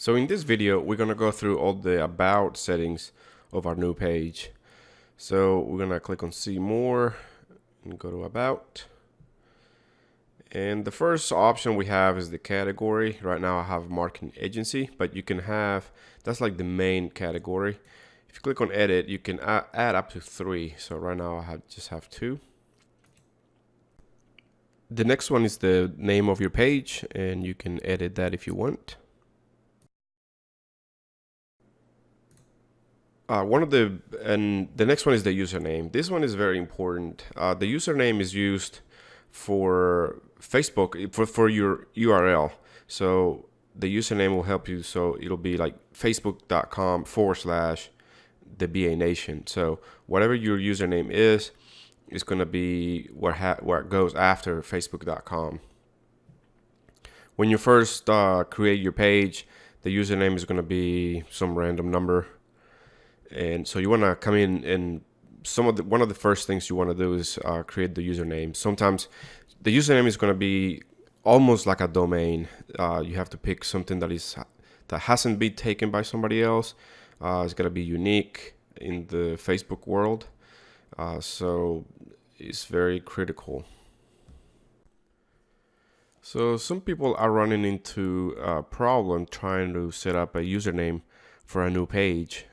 So in this video, we're gonna go through all the about settings of our new page. So we're gonna click on see more and go to about. And the first option we have is the category. Right now I have marketing agency, but you can have, that's like the main category. If you click on edit, you can add up to 3. So right now I just have 2. The next one is the name of your page, and you can edit that if you want. The next one is the username. This one is very important. The username is used for Facebook, for your URL. So the username will help you. So it'll be like facebook.com/the BA Nation. So whatever your username is going to be where it goes after facebook.com. When you first create your page, the username is going to be some random number. And so you want to come in and one of the first things you want to do is create the username. Sometimes the username is going to be almost like a domain. You have to pick something that hasn't been taken by somebody else. It's going to be unique in the Facebook world. So it's very critical. So some people are running into a problem trying to set up a username for a new page.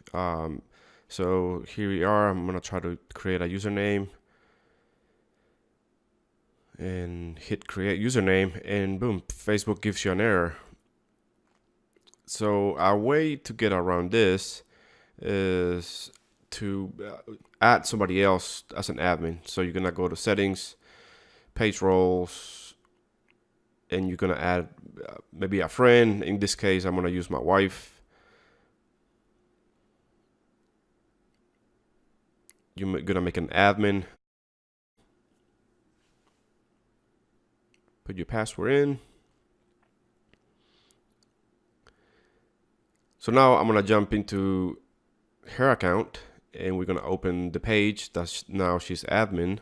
So here we are. I'm gonna try to create a username and hit create username, and boom, Facebook gives you an error. So our way to get around this is to add somebody else as an admin. So you're gonna go to settings, page roles, and you're gonna add maybe a friend. In this case, I'm gonna use my wife. You're gonna make an admin. Put your password in. So now I'm gonna jump into her account, and we're gonna open the page. Now she's admin,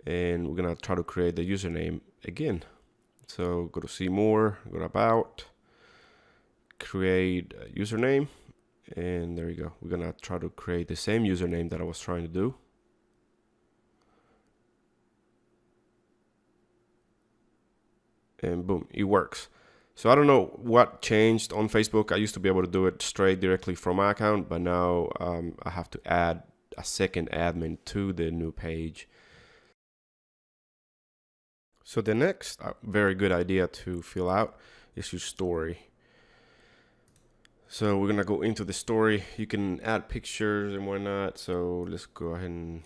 and we're gonna try to create the username again. So go to see more, go to about, create a username, and there you go. We're gonna try to create the same username that I was trying to do. And boom, it works. So I don't know what changed on Facebook. I used to be able to do it straight directly from my account, but now I have to add a second admin to the new page. So the next very good idea to fill out is your story. So we're gonna go into the story. You can add pictures and whatnot. So let's go ahead and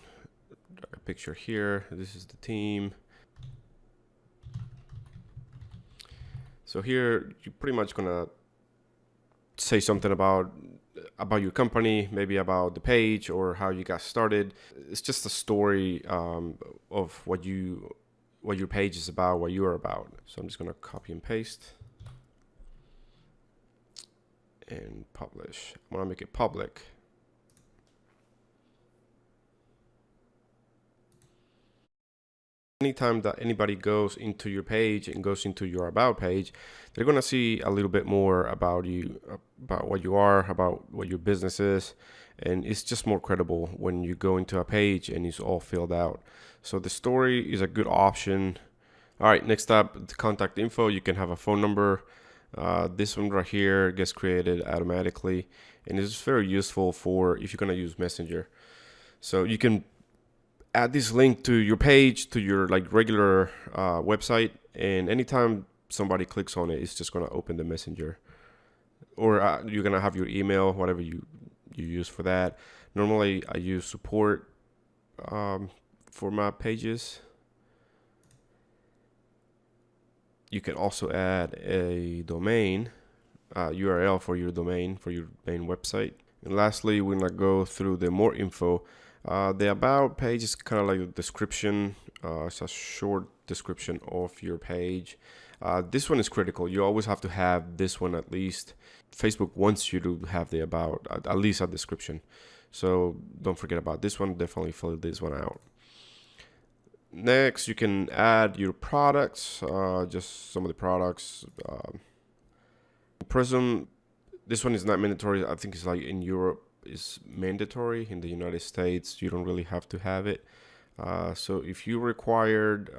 drag a picture here. This is the team. So here you're pretty much gonna say something about your company, maybe about the page or how you got started. It's just a story of what your page is about, what you're about. So I'm just gonna copy and paste and publish. I want to make it public. Anytime that anybody goes into your page and goes into your about page, they're going to see a little bit more about you, about what you are, about what your business is. And it's just more credible when you go into a page and it's all filled out. So the story is a good option. All right, next up, the contact info. You can have a phone number. This one right here gets created automatically, and it's very useful for if you're going to use Messenger. So you can add this link to your page, to your like regular website, and anytime somebody clicks on it, it's just going to open the Messenger. Or you're going to have your email, whatever you use for that. Normally I use support for my pages. You can also add a domain URL for your domain, for your main website. And lastly, we're going to go through the more info. The about page is kind of like a description. It's a short description of your page. This one is critical. You always have to have this one at least. Facebook wants you to have the about, at least a description. So don't forget about this one. Definitely fill this one out. Next, you can add your products, just some of the products. Prism This one is not mandatory. I think it's like in Europe is mandatory. In the United States, you don't really have to have it. So if you required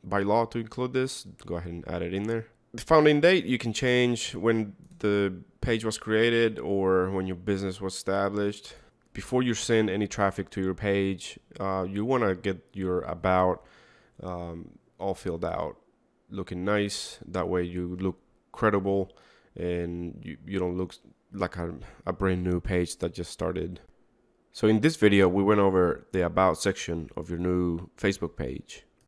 by law to include this, go ahead and add it in there. The founding date you can change when the page was created or when your business was established. Before you send any traffic to your page, you want to get your about all filled out, looking nice. That way you look credible and you don't look like a brand new page that just started. So in this video, we went over the about section of your new Facebook page.